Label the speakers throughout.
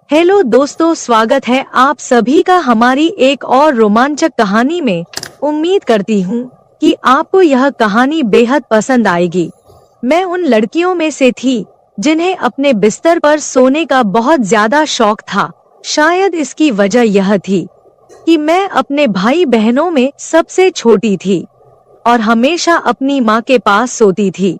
Speaker 1: Hello दोस्तों, स्वागत है आप सभी का हमारी एक और रोमांचक कहानी में। उम्मीद करती हूँ कि आपको यह कहानी बेहद पसंद आएगी। मैं उन लड़कियों में से थी जिन्हें अपने बिस्तर पर सोने का बहुत ज्यादा शौक था। शायद इसकी वजह यह थी कि मैं अपने भाई बहनों में सबसे छोटी थी और हमेशा अपनी माँ के पास सोती थी।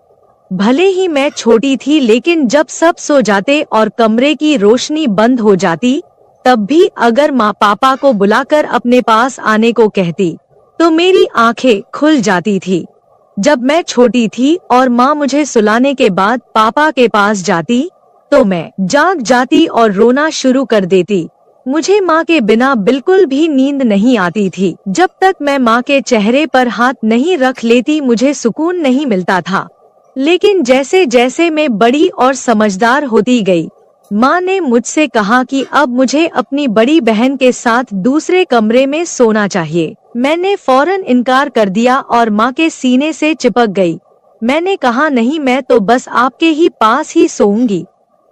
Speaker 1: भले ही मैं छोटी थी, लेकिन जब सब सो जाते और कमरे की रोशनी बंद हो जाती, तब भी अगर माँ पापा को बुलाकर अपने पास आने को कहती, तो मेरी आंखें खुल जाती थी। जब मैं छोटी थी और माँ मुझे सुलाने के बाद पापा के पास जाती, तो मैं जाग जाती और रोना शुरू कर देती। मुझे माँ के बिना बिल्कुल भी नींद नहीं आती थी। जब तक मैं माँ के चेहरे पर हाथ नहीं रख लेती, मुझे सुकून नहीं मिलता था। लेकिन जैसे जैसे मैं बड़ी और समझदार होती गई, माँ ने मुझसे कहा कि अब मुझे अपनी बड़ी बहन के साथ दूसरे कमरे में सोना चाहिए। मैंने फौरन इनकार कर दिया और माँ के सीने से चिपक गई। मैंने कहा, नहीं, मैं तो बस आपके ही पास ही सोऊंगी।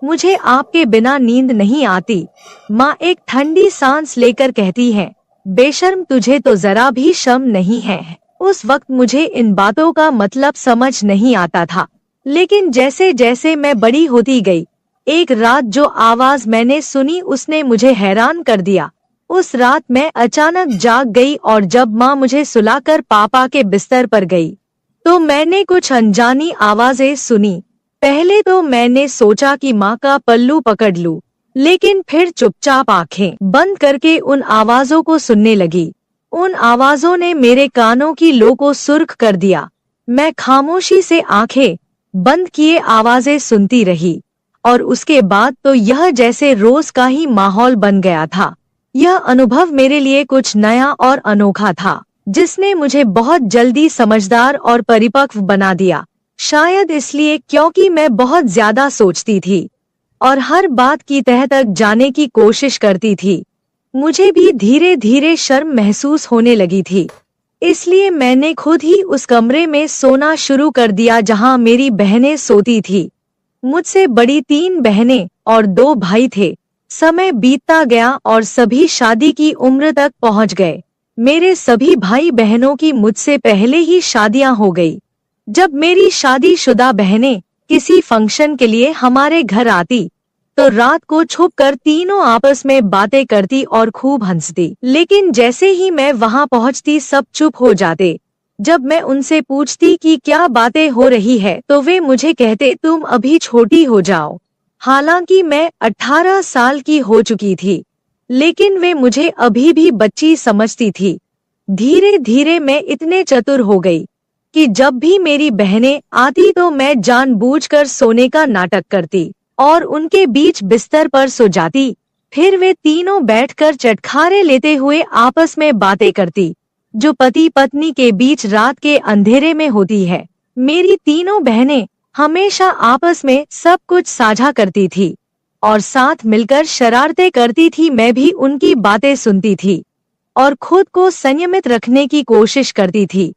Speaker 1: मुझे आपके बिना नींद नहीं आती। माँ एक ठंडी सांस लेकर कहती है, बेशर्म, तुझे तो जरा भी शर्म नहीं है। उस वक्त मुझे इन बातों का मतलब समझ नहीं आता था, लेकिन जैसे जैसे मैं बड़ी होती गई, एक रात जो आवाज मैंने सुनी उसने मुझे हैरान कर दिया। उस रात मैं अचानक जाग गई और जब माँ मुझे सुलाकर पापा के बिस्तर पर गई, तो मैंने कुछ अनजानी आवाजें सुनी। पहले तो मैंने सोचा कि माँ का पल्लू पकड़ लूं, लेकिन फिर चुपचाप आंखें बंद करके उन आवाजों को सुनने लगी। उन आवाजों ने मेरे कानों की लो को सुर्ख कर दिया। मैं खामोशी से आंखें बंद किए आवाजें सुनती रही और उसके बाद तो यह जैसे रोज का ही माहौल बन गया था। यह अनुभव मेरे लिए कुछ नया और अनोखा था, जिसने मुझे बहुत जल्दी समझदार और परिपक्व बना दिया। शायद इसलिए क्योंकि मैं बहुत ज्यादा सोचती थी और हर बात की तह तक जाने की कोशिश करती थी। मुझे भी धीरे धीरे शर्म महसूस होने लगी थी, इसलिए मैंने खुद ही उस कमरे में सोना शुरू कर दिया जहां मेरी बहनें सोती थी। मुझसे बड़ी 3 बहनें और 2 भाई थे। समय बीतता गया और सभी शादी की उम्र तक पहुंच गए। मेरे सभी भाई बहनों की मुझसे पहले ही शादियां हो गई। जब मेरी शादीशुदा बहनें किसी फंक्शन के लिए हमारे घर आती, तो रात को छुपकर तीनों आपस में बातें करती और खूब हंसती। लेकिन जैसे ही मैं वहां पहुंचती, सब चुप हो जाते। जब मैं उनसे पूछती कि क्या बातें हो रही है, तो वे मुझे कहते, तुम अभी छोटी हो जाओ। हालांकि मैं 18 साल की हो चुकी थी, लेकिन वे मुझे अभी भी बच्ची समझती थी। धीरे धीरे मैं इतने चतुर हो गई कि जब भी मेरी बहनें आती, तो मैं जानबूझकर सोने का नाटक करती और उनके बीच बिस्तर पर सो जाती। फिर वे तीनों बैठकर चटखारे लेते हुए आपस में बातें करती, जो पति पत्नी के बीच रात के अंधेरे में होती है। मेरी तीनों बहनें हमेशा आपस में सब कुछ साझा करती थी और साथ मिलकर शरारतें करती थी। मैं भी उनकी बातें सुनती थी और खुद को संयमित रखने की कोशिश करती थी।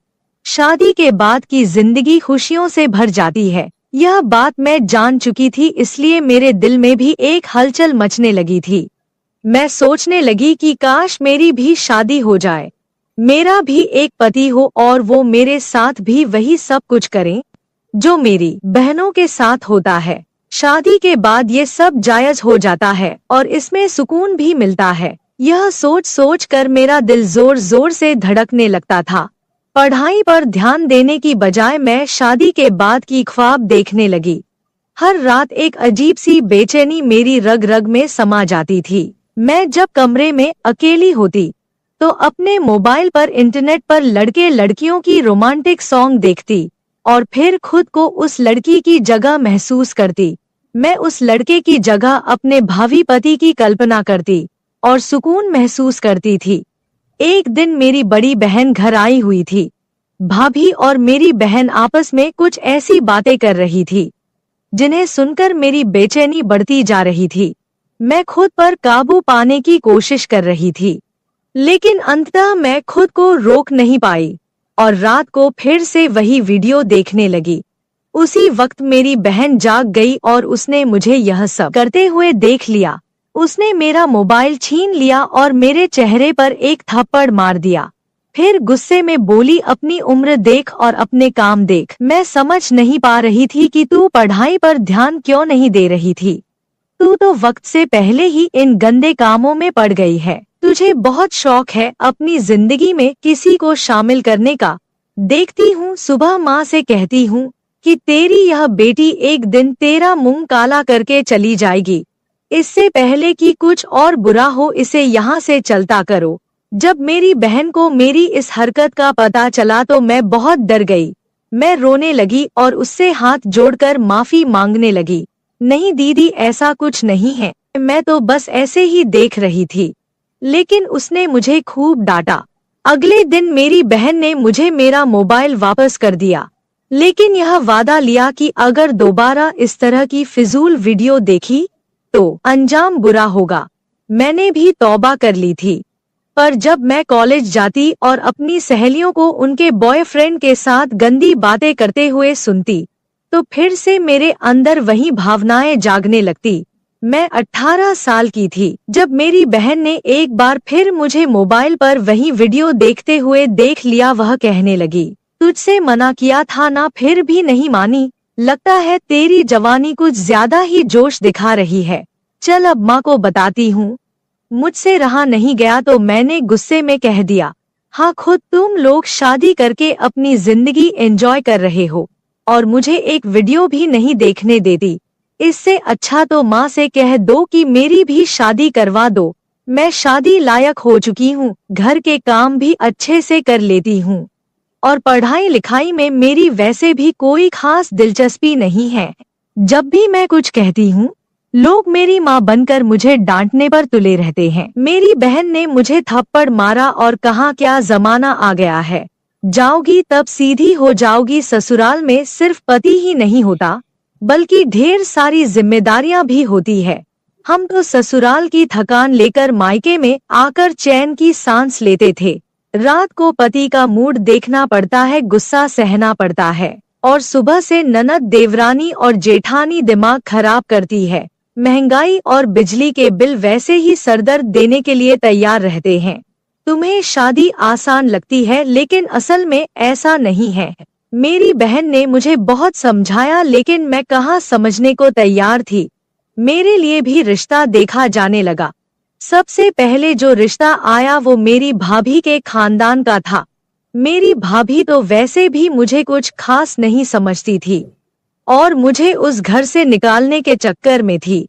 Speaker 1: शादी के बाद की जिंदगी खुशियों से भर जाती है, यह बात मैं जान चुकी थी, इसलिए मेरे दिल में भी एक हलचल मचने लगी थी। मैं सोचने लगी कि काश मेरी भी शादी हो जाए, मेरा भी एक पति हो और वो मेरे साथ भी वही सब कुछ करें जो मेरी बहनों के साथ होता है। शादी के बाद ये सब जायज हो जाता है और इसमें सुकून भी मिलता है। यह सोच सोच कर मेरा दिल जोर जोर से धड़कने लगता था। पढ़ाई पर ध्यान देने की बजाय मैं शादी के बाद की ख्वाब देखने लगी। हर रात एक अजीब सी बेचैनी मेरी रग रग में समा जाती थी। मैं जब कमरे में अकेली होती, तो अपने मोबाइल पर इंटरनेट पर लड़के लड़कियों की रोमांटिक सॉन्ग देखती और फिर खुद को उस लड़की की जगह महसूस करती। मैं उस लड़के की जगह अपने भावी पति की कल्पना करती और सुकून महसूस करती थी। एक दिन मेरी बड़ी बहन घर आई हुई थी। भाभी और मेरी बहन आपस में कुछ ऐसी बातें कर रही थी जिन्हें सुनकर मेरी बेचैनी बढ़ती जा रही थी। मैं खुद पर काबू पाने की कोशिश कर रही थी, लेकिन अंततः मैं खुद को रोक नहीं पाई और रात को फिर से वही वीडियो देखने लगी। उसी वक्त मेरी बहन जाग गई और उसने मुझे यह सब करते हुए देख लिया। उसने मेरा मोबाइल छीन लिया और मेरे चेहरे पर एक थप्पड़ मार दिया। फिर गुस्से में बोली, अपनी उम्र देख और अपने काम देख। मैं समझ नहीं पा रही थी कि तू पढ़ाई पर ध्यान क्यों नहीं दे रही थी। तू तो वक्त से पहले ही इन गंदे कामों में पड़ गई है। तुझे बहुत शौक है अपनी जिंदगी में किसी को शामिल करने का। देखती हूँ सुबह माँ से कहती हूँ कि तेरी यह बेटी एक दिन तेरा मुंह काला करके चली जाएगी। इससे पहले कि कुछ और बुरा हो इसे यहाँ से चलता करो। जब मेरी बहन को मेरी इस हरकत का पता चला तो मैं बहुत डर गई। मैं रोने लगी और उससे हाथ जोड़कर माफी मांगने लगी। नहीं दीदी, ऐसा कुछ नहीं है, मैं तो बस ऐसे ही देख रही थी। लेकिन उसने मुझे खूब डांटा। अगले दिन मेरी बहन ने मुझे मेरा मोबाइल वापस कर दिया, लेकिन यह वादा लिया कि अगर दोबारा इस तरह की फिजूल वीडियो देखी तो अंजाम बुरा होगा। मैंने भी तौबा कर ली थी। पर जब मैं कॉलेज जाती और अपनी सहेलियों को उनके बॉयफ्रेंड के साथ गंदी बातें करते हुए सुनती तो फिर से मेरे अंदर वही भावनाएं जागने लगती। मैं 18 साल की थी जब मेरी बहन ने एक बार फिर मुझे मोबाइल पर वही वीडियो देखते हुए देख लिया। वह कहने लगी, तुझसे मना किया था ना, फिर भी नहीं मानी। लगता है तेरी जवानी कुछ ज्यादा ही जोश दिखा रही है। चल अब माँ को बताती हूँ। मुझसे रहा नहीं गया तो मैंने गुस्से में कह दिया, हाँ, खुद तुम लोग शादी करके अपनी जिंदगी एंजॉय कर रहे हो और मुझे एक वीडियो भी नहीं देखने देती। इससे अच्छा तो माँ से कह दो कि मेरी भी शादी करवा दो। मैं शादी लायक हो चुकी हूँ, घर के काम भी अच्छे से कर लेती हूँ और पढ़ाई लिखाई में मेरी वैसे भी कोई खास दिलचस्पी नहीं है। जब भी मैं कुछ कहती हूँ लोग मेरी माँ बनकर मुझे डांटने पर तुले रहते हैं। मेरी बहन ने मुझे थप्पड़ मारा और कहा, क्या जमाना आ गया है, जाओगी तब सीधी हो जाओगी। ससुराल में सिर्फ पति ही नहीं होता बल्कि ढेर सारी जिम्मेदारियां भी होती है। हम तो ससुराल की थकान लेकर मायके में आकर चैन की सांस लेते थे। रात को पति का मूड देखना पड़ता है, गुस्सा सहना पड़ता है और सुबह से ननद, देवरानी और जेठानी दिमाग खराब करती है। महंगाई और बिजली के बिल वैसे ही सरदर्द देने के लिए तैयार रहते हैं। तुम्हें शादी आसान लगती है लेकिन असल में ऐसा नहीं है। मेरी बहन ने मुझे बहुत समझाया लेकिन मैं कहाँ समझने को तैयार थी। मेरे लिए भी रिश्ता देखा जाने लगा। सबसे पहले जो रिश्ता आया वो मेरी भाभी के खानदान का था। मेरी भाभी तो वैसे भी मुझे कुछ खास नहीं समझती थी और मुझे उस घर से निकालने के चक्कर में थी।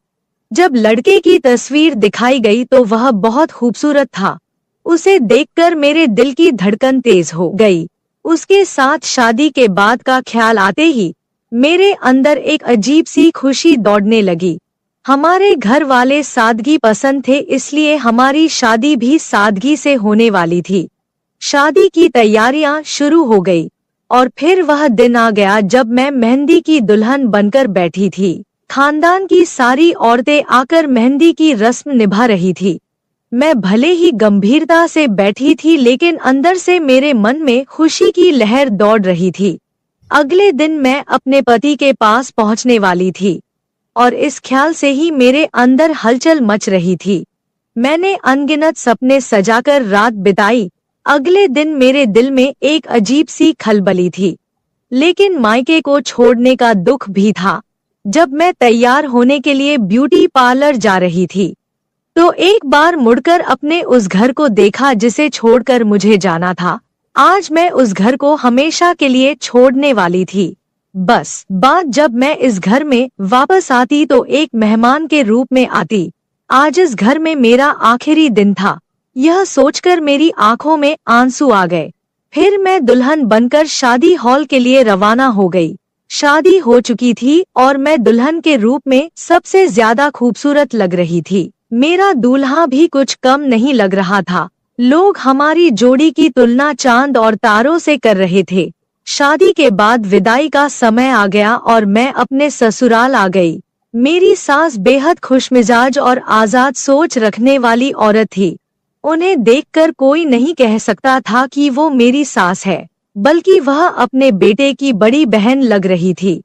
Speaker 1: जब लड़के की तस्वीर दिखाई गई तो वह बहुत खूबसूरत था। उसे देखकर मेरे दिल की धड़कन तेज हो गई। उसके साथ शादी के बाद का ख्याल आते ही मेरे अंदर एक अजीब सी खुशी दौड़ने लगी। हमारे घर वाले सादगी पसंद थे, इसलिए हमारी शादी भी सादगी से होने वाली थी। शादी की तैयारियां शुरू हो गई और फिर वह दिन आ गया जब मैं मेहंदी की दुल्हन बनकर बैठी थी। खानदान की सारी औरतें आकर मेहंदी की रस्म निभा रही थी। मैं भले ही गंभीरता से बैठी थी लेकिन अंदर से मेरे मन में खुशी की लहर दौड़ रही थी। अगले दिन मैं अपने पति के पास पहुंचने वाली थी और इस ख्याल से ही मेरे अंदर हलचल मच रही थी। मैंने अनगिनत सपने सजाकर रात बिताई। अगले दिन मेरे दिल में एक अजीब सी खलबली थी, लेकिन मायके को छोड़ने का दुख भी था। जब मैं तैयार होने के लिए ब्यूटी पार्लर जा रही थी तो एक बार मुड़कर अपने उस घर को देखा जिसे छोड़कर मुझे जाना था। आज मैं उस घर को हमेशा के लिए छोड़ने वाली थी। बस बात जब मैं इस घर में वापस आती तो एक मेहमान के रूप में आती। आज इस घर में मेरा आखिरी दिन था। यह सोचकर मेरी आंखों में आंसू आ गए। फिर मैं दुल्हन बनकर शादी हॉल के लिए रवाना हो गई। शादी हो चुकी थी और मैं दुल्हन के रूप में सबसे ज्यादा खूबसूरत लग रही थी। मेरा दूल्हा भी कुछ कम नहीं लग रहा था। लोग हमारी जोड़ी की तुलना चांद और तारों से कर रहे थे। शादी के बाद विदाई का समय आ गया और मैं अपने ससुराल आ गई। मेरी सास बेहद खुशमिजाज और आजाद सोच रखने वाली औरत थी। उन्हें देखकर कोई नहीं कह सकता था कि वो मेरी सास है, बल्कि वह अपने बेटे की बड़ी बहन लग रही थी।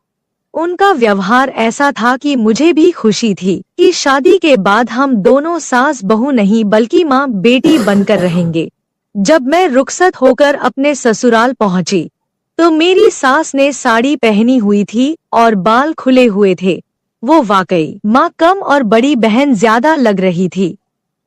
Speaker 1: उनका व्यवहार ऐसा था कि मुझे भी खुशी थी कि शादी के बाद हम दोनों सास बहू नहीं बल्कि माँ बेटी बनकर रहेंगे। जब मैं रुखसत होकर अपने ससुराल पहुंची तो मेरी सास ने साड़ी पहनी हुई थी और बाल खुले हुए थे। वो वाकई माँ कम और बड़ी बहन ज्यादा लग रही थी।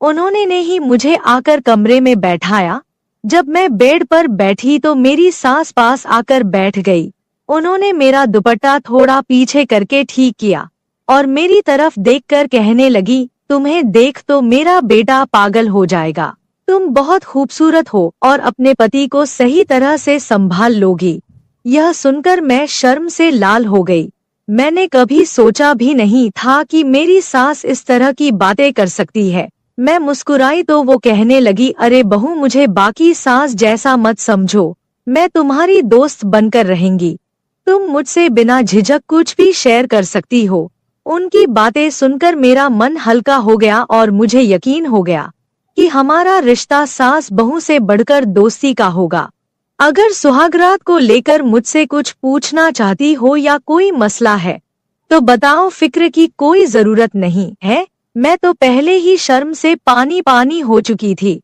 Speaker 1: उन्होंने ने ही मुझे आकर कमरे में बैठाया। जब मैं बेड पर बैठी तो मेरी सास पास आकर बैठ गई। उन्होंने मेरा दुपट्टा थोड़ा पीछे करके ठीक किया और मेरी तरफ देखकर कहने लगी, तुम्हें देख तो मेरा बेटा पागल हो जाएगा। तुम बहुत खूबसूरत हो और अपने पति को सही तरह से संभाल लोगी। यह सुनकर मैं शर्म से लाल हो गई। मैंने कभी सोचा भी नहीं था कि मेरी सास इस तरह की बातें कर सकती है। मैं मुस्कुराई तो वो कहने लगी, अरे बहू, मुझे बाकी सास जैसा मत समझो, मैं तुम्हारी दोस्त बनकर रहेंगी। तुम मुझसे बिना झिझक कुछ भी शेयर कर सकती हो। उनकी बातें सुनकर मेरा मन हल्का हो गया और मुझे यकीन हो गया कि हमारा रिश्ता सास बहू से बढ़कर दोस्ती का होगा। अगर सुहागरात को लेकर मुझसे कुछ पूछना चाहती हो या कोई मसला है तो बताओ, फिक्र की कोई जरूरत नहीं है। मैं तो पहले ही शर्म से पानी पानी हो चुकी थी।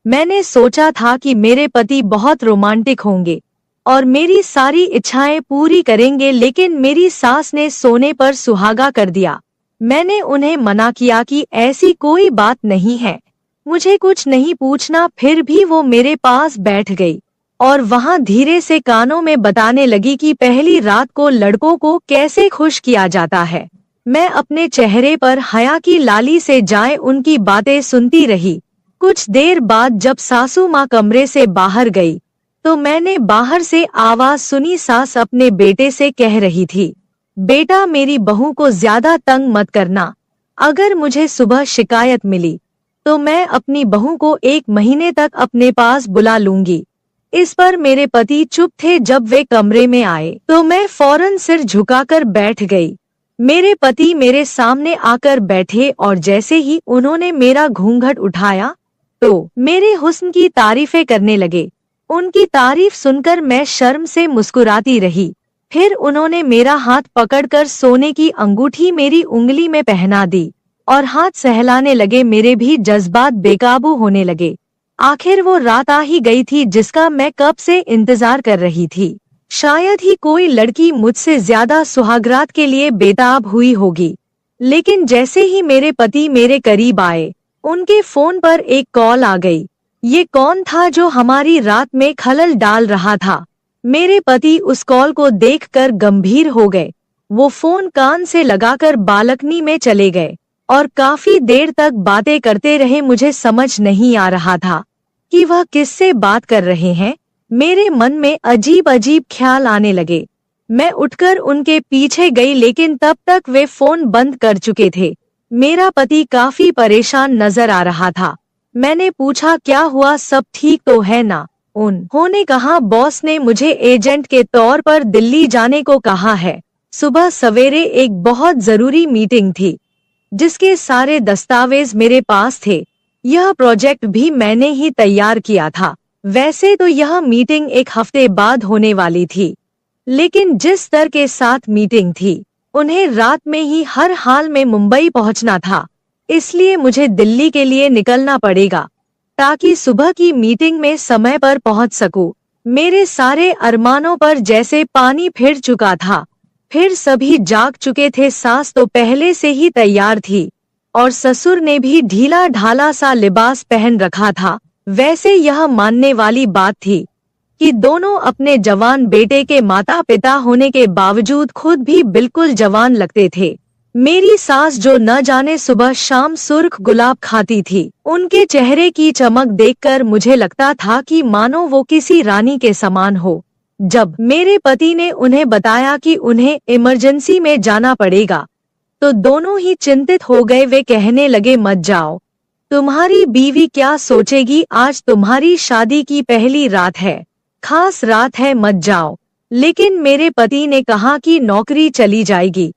Speaker 1: मैंने सोचा था कि मेरे पति बहुत रोमांटिक होंगे और मेरी सारी इच्छाएं पूरी करेंगे, लेकिन मेरी सास ने सोने पर सुहागा कर दिया। मैंने उन्हें मना किया कि ऐसी कोई बात नहीं है, मुझे कुछ नहीं पूछना। फिर भी वो मेरे पास बैठ गई और वहां धीरे से कानों में बताने लगी कि पहली रात को लड़कों को कैसे खुश किया जाता है। मैं अपने चेहरे पर हया की लाली से जाए उनकी बातें सुनती रही। कुछ देर बाद जब सासू माँ कमरे से बाहर गई तो मैंने बाहर से आवाज सुनी। सास अपने बेटे से कह रही थी, बेटा, मेरी बहू को ज्यादा तंग मत करना। अगर मुझे सुबह शिकायत मिली तो मैं अपनी बहू को 1 महीने तक अपने पास बुला लूंगी। इस पर मेरे पति चुप थे। जब वे कमरे में आए तो मैं फौरन सिर झुकाकर बैठ गई। मेरे पति मेरे सामने आकर बैठे और जैसे ही उन्होंने मेरा घूंघट उठाया तो मेरे हुस्न की तारीफें करने लगे। उनकी तारीफ सुनकर मैं शर्म से मुस्कुराती रही। फिर उन्होंने मेरा हाथ पकड़कर सोने की अंगूठी मेरी उंगली में पहना दी और हाथ सहलाने लगे। मेरे भी जज्बात बेकाबू होने लगे। आखिर वो रात आ ही गई थी जिसका मैं कब से इंतजार कर रही थी। शायद ही कोई लड़की मुझसे ज्यादा सुहागरात के लिए बेताब हुई होगी। लेकिन जैसे ही मेरे पति मेरे करीब आए, उनके फोन पर एक कॉल आ गई। ये कौन था जो हमारी रात में खलल डाल रहा था? मेरे पति उस कॉल को देखकर गंभीर हो गए। वो फोन कान से लगाकर बालकनी में चले गए और काफी देर तक बातें करते रहे। मुझे समझ नहीं आ रहा था कि वह किससे बात कर रहे हैं। मेरे मन में अजीब अजीब ख्याल आने लगे। मैं उठकर उनके पीछे गई, लेकिन तब तक वे फोन बंद कर चुके थे। मेरा पति काफी परेशान नजर आ रहा था। मैंने पूछा, क्या हुआ, सब ठीक तो है ना? उन्होंने कहा, बॉस ने मुझे एजेंट के तौर पर दिल्ली जाने को कहा है। सुबह सवेरे एक बहुत जरूरी मीटिंग थी जिसके सारे दस्तावेज मेरे पास थे। यह प्रोजेक्ट भी मैंने ही तैयार किया था। वैसे तो यह मीटिंग 1 हफ्ते बाद होने वाली थी, लेकिन जिस स्तर के साथ मीटिंग थी, उन्हें रात में ही हर हाल में मुंबई पहुंचना था। इसलिए मुझे दिल्ली के लिए निकलना पड़ेगा ताकि सुबह की मीटिंग में समय पर पहुंच सकूं। मेरे सारे अरमानों पर जैसे पानी फिर चुका था। फिर सभी जाग चुके थे। सास तो पहले से ही तैयार थी और ससुर ने भी ढीला ढाला सा लिबास पहन रखा था। वैसे यह मानने वाली बात थी कि दोनों अपने जवान बेटे के माता पिता होने के बावजूद खुद भी बिल्कुल जवान लगते थे। मेरी सास जो न जाने सुबह शाम सुर्ख गुलाब खाती थी, उनके चेहरे की चमक देखकर मुझे लगता था कि मानो वो किसी रानी के समान हो। जब मेरे पति ने उन्हें बताया कि उन्हें इमरजेंसी में जाना पड़ेगा तो दोनों ही चिंतित हो गए। वे कहने लगे, मत जाओ, तुम्हारी बीवी क्या सोचेगी? आज तुम्हारी शादी की पहली रात है, खास रात है, मत जाओ। लेकिन मेरे पति ने कहा कि नौकरी चली जाएगी,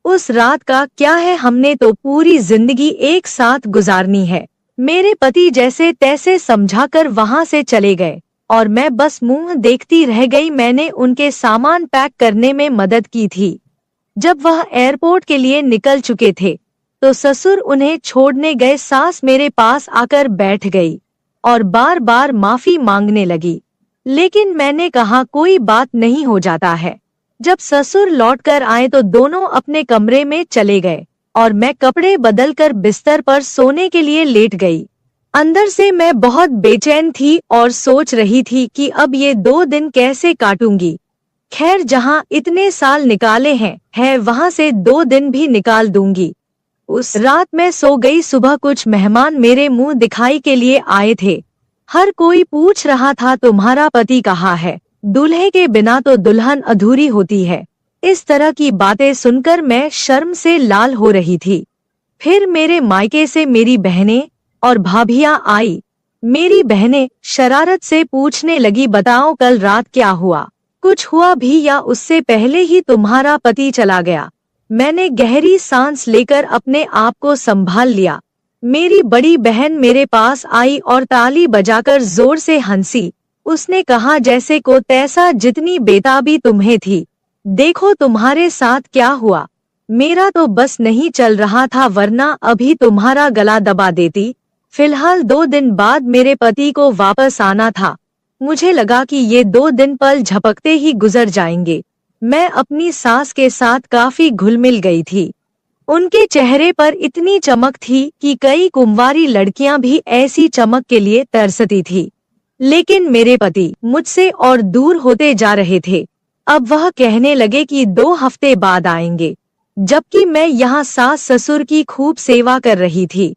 Speaker 1: उस रात का क्या है, हमने तो पूरी जिंदगी एक साथ गुजारनी है। मेरे पति जैसे तैसे समझाकर वहां से चले गए और मैं बस मुंह देखती रह गई। मैंने उनके सामान पैक करने में मदद की थी। जब वह एयरपोर्ट के लिए निकल चुके थे तो ससुर उन्हें छोड़ने गए। सास मेरे पास आकर बैठ गई और बार बार माफी मांगने लगी, लेकिन मैंने कहा कोई बात नहीं, हो जाता है। जब ससुर लौटकर आए तो दोनों अपने कमरे में चले गए और मैं कपड़े बदलकर बिस्तर पर सोने के लिए लेट गई। अंदर से मैं बहुत बेचैन थी और सोच रही थी कि अब ये 2 दिन कैसे काटूंगी। खैर, जहाँ इतने साल निकाले हैं वहाँ से 2 दिन भी निकाल दूंगी। उस रात मैं सो गई। सुबह कुछ मेहमान मेरे मुंह दिखाई के लिए आए थे। हर कोई पूछ रहा था तुम्हारा पति कहाँ है, दूल्हे के बिना तो दुल्हन अधूरी होती है। इस तरह की बातें सुनकर मैं शर्म से लाल हो रही थी। फिर मेरे मायके से मेरी बहनें और भाभियां आई। मेरी बहनें शरारत से पूछने लगी, बताओ कल रात क्या हुआ, कुछ हुआ भी या उससे पहले ही तुम्हारा पति चला गया। मैंने गहरी सांस लेकर अपने आप को संभाल लिया। मेरी बड़ी बहन मेरे पास आई और ताली बजाकर जोर से हंसी। उसने कहा, जैसे को तैसा, जितनी बेताबी तुम्हें थी, देखो तुम्हारे साथ क्या हुआ। मेरा तो बस नहीं चल रहा था, वरना अभी तुम्हारा गला दबा देती। फिलहाल 2 दिन बाद मेरे पति को वापस आना था। मुझे लगा कि ये 2 दिन पल झपकते ही गुजर जाएंगे। मैं अपनी सास के साथ काफी घुल मिल गई थी। उनके चेहरे पर इतनी चमक थी कि कई कुंवारी लड़कियां भी ऐसी चमक के लिए तरसती थी। लेकिन मेरे पति मुझसे और दूर होते जा रहे थे। अब वह कहने लगे कि 2 हफ्ते बाद आएंगे, जबकि मैं यहाँ सास ससुर की खूब सेवा कर रही थी।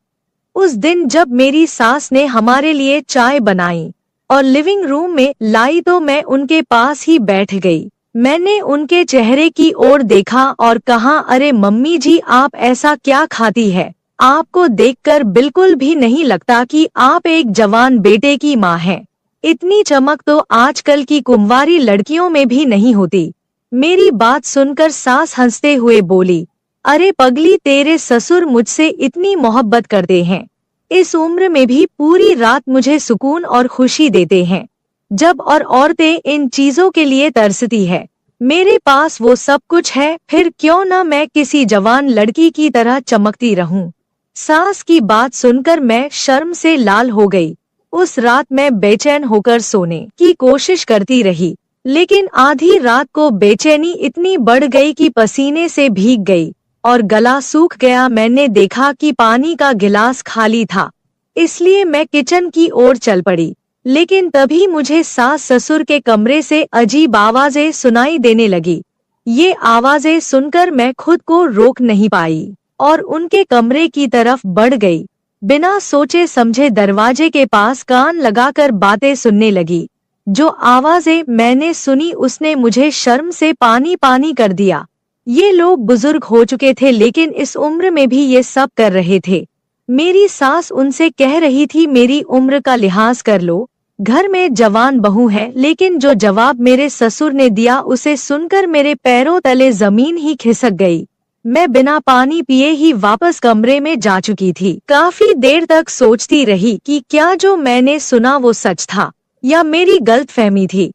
Speaker 1: उस दिन जब मेरी सास ने हमारे लिए चाय बनाई और लिविंग रूम में लाई तो मैं उनके पास ही बैठ गई। मैंने उनके चेहरे की ओर देखा और कहा, अरे मम्मी जी, आप ऐसा क्या खाती है? आपको देखकर बिल्कुल भी नहीं लगता कि आप एक जवान बेटे की माँ हैं। इतनी चमक तो आजकल की कुंवारी लड़कियों में भी नहीं होती। मेरी बात सुनकर सास हंसते हुए बोली, अरे पगली, तेरे ससुर मुझसे इतनी मोहब्बत करते हैं। इस उम्र में भी पूरी रात मुझे सुकून और खुशी देते हैं। जब और औरतें इन चीजों के लिए तरसती है, मेरे पास वो सब कुछ है, फिर क्यों न मैं किसी जवान लड़की की तरह चमकती रहूं। सास की बात सुनकर मैं शर्म से लाल हो गई। उस रात मैं बेचैन होकर सोने की कोशिश करती रही, लेकिन आधी रात को बेचैनी इतनी बढ़ गई कि पसीने से भीग गई और गला सूख गया। मैंने देखा कि पानी का गिलास खाली था, इसलिए मैं किचन की ओर चल पड़ी। लेकिन तभी मुझे सास ससुर के कमरे से अजीब आवाजें सुनाई देने लगी। ये आवाजें सुनकर मैं खुद को रोक नहीं पाई और उनके कमरे की तरफ बढ़ गई। बिना सोचे समझे दरवाजे के पास कान लगाकर बातें सुनने लगी। जो आवाजें मैंने सुनी उसने मुझे शर्म से पानी पानी कर दिया। ये लोग बुजुर्ग हो चुके थे, लेकिन इस उम्र में भी ये सब कर रहे थे। मेरी सास उनसे कह रही थी, मेरी उम्र का लिहाज कर लो, घर में जवान बहू है। लेकिन जो जवाब मेरे ससुर ने दिया उसे सुनकर मेरे पैरों तले जमीन ही खिसक गई। मैं बिना पानी पिए ही वापस कमरे में जा चुकी थी। काफी देर तक सोचती रही कि क्या जो मैंने सुना वो सच था या मेरी गलतफहमी थी।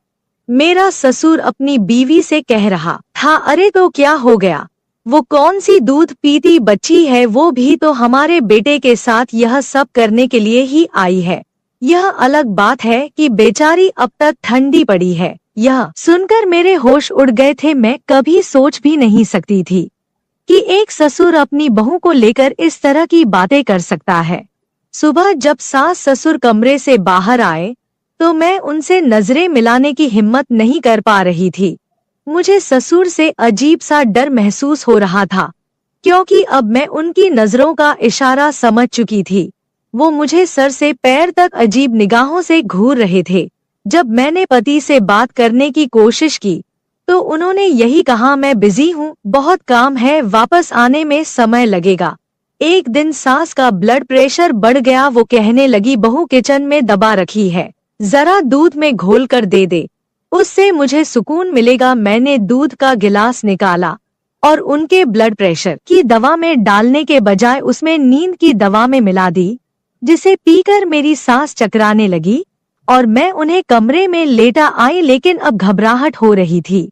Speaker 1: मेरा ससुर अपनी बीवी से कह रहा था, अरे तो क्या हो गया, वो कौन सी दूध पीती बच्ची है, वो भी तो हमारे बेटे के साथ यह सब करने के लिए ही आई है। यह अलग बात है कि बेचारी अब तक ठंडी पड़ी है। यह सुनकर मेरे होश उड़ गए थे। मैं कभी सोच भी नहीं सकती थी कि एक ससुर अपनी बहू को लेकर इस तरह की बातें कर सकता है। सुबह जब सास ससुर कमरे से बाहर आए तो मैं उनसे नजरें मिलाने की हिम्मत नहीं कर पा रही थी। मुझे ससुर से अजीब सा डर महसूस हो रहा था, क्योंकि अब मैं उनकी नजरों का इशारा समझ चुकी थी। वो मुझे सर से पैर तक अजीब निगाहों से घूर रहे थे। जब मैंने पति से बात करने की कोशिश की तो उन्होंने यही कहा, मैं बिजी हूँ, बहुत काम है, वापस आने में समय लगेगा। एक दिन सास का ब्लड प्रेशर बढ़ गया। वो कहने लगी, बहू किचन में दबा रखी है, जरा दूध में घोल कर दे दे, उससे मुझे सुकून मिलेगा। मैंने दूध का गिलास निकाला और उनके ब्लड प्रेशर की दवा में डालने के बजाय उसमें नींद की दवा में मिला दी, जिसे पीकर मेरी सांस चकराने लगी और मैं उन्हें कमरे में लेटा आई। लेकिन अब घबराहट हो रही थी।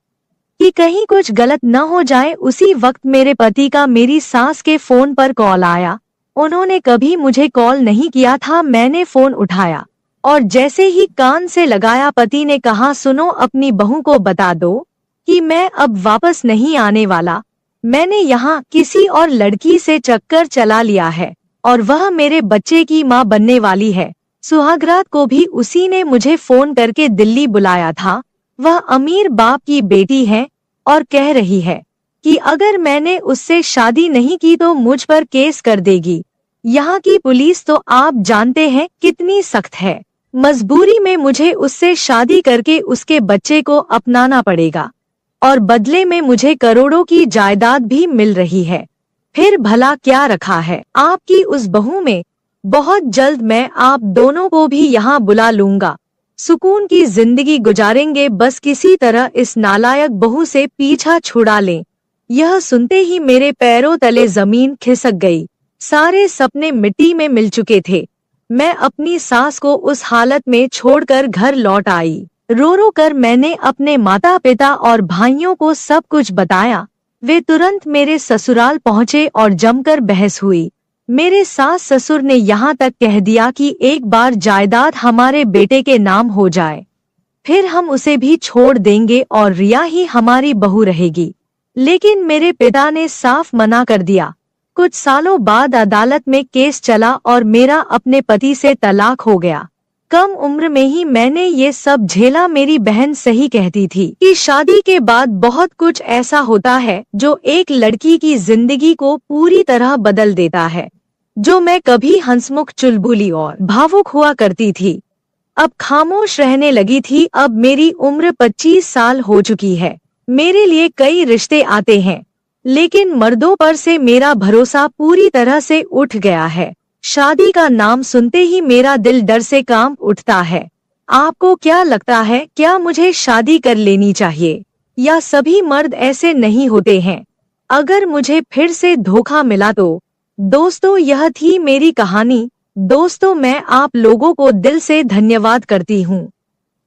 Speaker 1: कि कहीं कुछ गलत न हो जाए। उसी वक्त मेरे पति का मेरी सास के फोन पर कॉल आया। उन्होंने कभी मुझे कॉल नहीं किया था। मैंने फोन उठाया और जैसे ही कान से लगाया, पति ने कहा, सुनो, अपनी बहू को बता दो कि मैं अब वापस नहीं आने वाला। मैंने यहाँ किसी और लड़की से चक्कर चला लिया है और वह मेरे बच्चे की माँ बनने वाली है। सुहागरात को भी उसी ने मुझे फोन करके दिल्ली बुलाया था। वह अमीर बाप की बेटी है और कह रही है कि अगर मैंने उससे शादी नहीं की तो मुझ पर केस कर देगी। यहाँ की पुलिस तो आप जानते हैं कितनी सख्त है। मजबूरी में मुझे उससे शादी करके उसके बच्चे को अपनाना पड़ेगा और बदले में मुझे करोड़ों की जायदाद भी मिल रही है। फिर भला क्या रखा है आपकी उस बहू में? बहुत जल्द मैं आप दोनों को भी यहाँ बुला लूंगा। सुकून की जिंदगी गुजारेंगे, बस किसी तरह इस नालायक बहू से पीछा छुड़ा लें। यह सुनते ही मेरे पैरों तले जमीन खिसक गई। सारे सपने मिट्टी में मिल चुके थे। मैं अपनी सास को उस हालत में छोड़कर घर लौट आई। रो रो कर मैंने अपने माता पिता और भाइयों को सब कुछ बताया। वे तुरंत मेरे ससुराल पहुँचे और जमकर बहस हुई। मेरे सास ससुर ने यहाँ तक कह दिया कि एक बार जायदाद हमारे बेटे के नाम हो जाए, फिर हम उसे भी छोड़ देंगे और रिया ही हमारी बहू रहेगी। लेकिन मेरे पिता ने साफ मना कर दिया। कुछ सालों बाद अदालत में केस चला और मेरा अपने पति से तलाक हो गया। कम उम्र में ही मैंने ये सब झेला। मेरी बहन सही कहती थी कि शादी के बाद बहुत कुछ ऐसा होता है जो एक लड़की की जिंदगी को पूरी तरह बदल देता है। जो मैं कभी हंसमुख, चुलबुली और भावुक हुआ करती थी, अब खामोश रहने लगी थी। अब मेरी उम्र 25 साल हो चुकी है। मेरे लिए कई रिश्ते आते हैं, लेकिन मर्दों पर से मेरा भरोसा पूरी तरह से उठ गया है। शादी का नाम सुनते ही मेरा दिल डर से कांप उठता है। आपको क्या लगता है, क्या मुझे शादी कर लेनी चाहिए या सभी मर्द ऐसे नहीं होते हैं? अगर मुझे फिर से धोखा मिला तो? दोस्तों, यह थी मेरी कहानी। दोस्तों, मैं आप लोगों को दिल से धन्यवाद करती हूँ।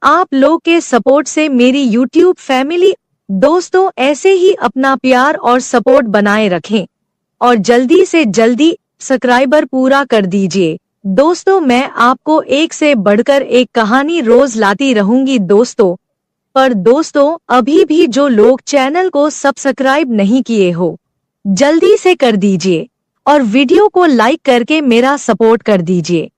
Speaker 1: आप लोग के सपोर्ट से मेरी YouTube फैमिली। दोस्तों, ऐसे ही अपना प्यार और सपोर्ट बनाए रखें और जल्दी से जल्दी सब्सक्राइबर पूरा कर दीजिए। दोस्तों, मैं आपको एक से बढ़कर एक कहानी रोज लाती रहूंगी दोस्तों। पर दोस्तों, अभी भी जो लोग चैनल को सब्सक्राइब नहीं किए हो, जल्दी से कर दीजिए और वीडियो को लाइक करके मेरा सपोर्ट कर दीजिए।